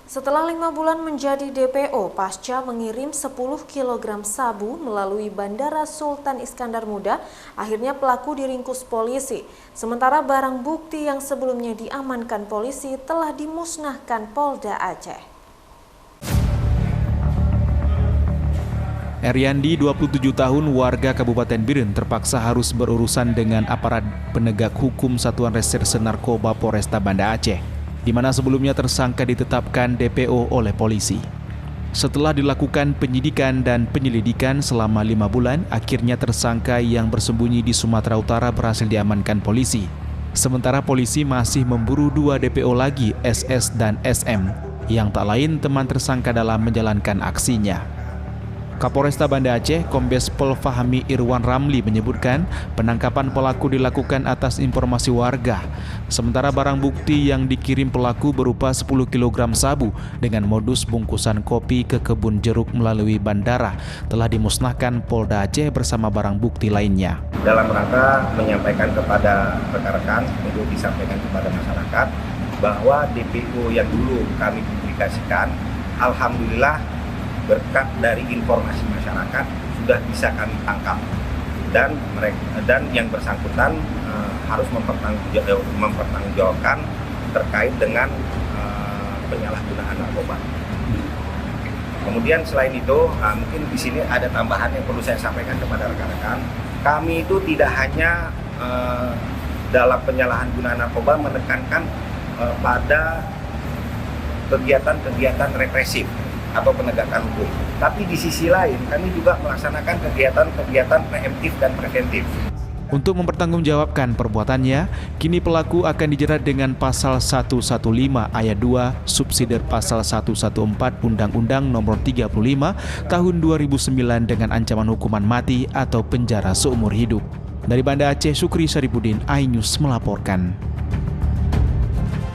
Setelah 5 bulan menjadi DPO, pasca mengirim 10 kg sabu melalui Bandara Sultan Iskandar Muda, akhirnya pelaku diringkus polisi. Sementara barang bukti yang sebelumnya diamankan polisi telah dimusnahkan Polda Aceh. Eryandi, 27 tahun, warga Kabupaten Biren, terpaksa harus berurusan dengan aparat penegak hukum Satuan Reserse Narkoba Polresta Banda Aceh, di mana sebelumnya tersangka ditetapkan DPO oleh polisi. Setelah dilakukan penyidikan dan penyelidikan selama 5 bulan, akhirnya tersangka yang bersembunyi di Sumatera Utara berhasil diamankan polisi. Sementara polisi masih memburu 2 DPO lagi, SS dan SM, yang tak lain teman tersangka dalam menjalankan aksinya. Kapolresta Banda Aceh, Kombes Pol Fahmi Irwan Ramli menyebutkan penangkapan pelaku dilakukan atas informasi warga. Sementara barang bukti yang dikirim pelaku berupa 10 kg sabu dengan modus bungkusan kopi ke kebun jeruk melalui bandara telah dimusnahkan Polda Aceh bersama barang bukti lainnya. Dalam rangka menyampaikan kepada rekan-rekan untuk disampaikan kepada masyarakat bahwa DPO yang dulu kami publikasikan, alhamdulillah berkat dari informasi masyarakat sudah bisa kami tangkap dan yang bersangkutan harus mempertanggungjawabkan terkait dengan penyalahgunaan narkoba. Kemudian selain itu mungkin di sini ada tambahan yang perlu saya sampaikan kepada rekan-rekan. Kami itu tidak hanya dalam penyalahgunaan narkoba menekankan pada kegiatan-kegiatan represif atau penegakan hukum. Tapi di sisi lain, kami juga melaksanakan kegiatan-kegiatan preemptif dan preventif. Untuk mempertanggungjawabkan perbuatannya, kini pelaku akan dijerat dengan Pasal 115 Ayat 2 subsidiar Pasal 114 Undang-Undang Nomor 35 Tahun 2009 dengan ancaman hukuman mati atau penjara seumur hidup. Dari Banda Aceh, Sukri Saripudin, iNews melaporkan.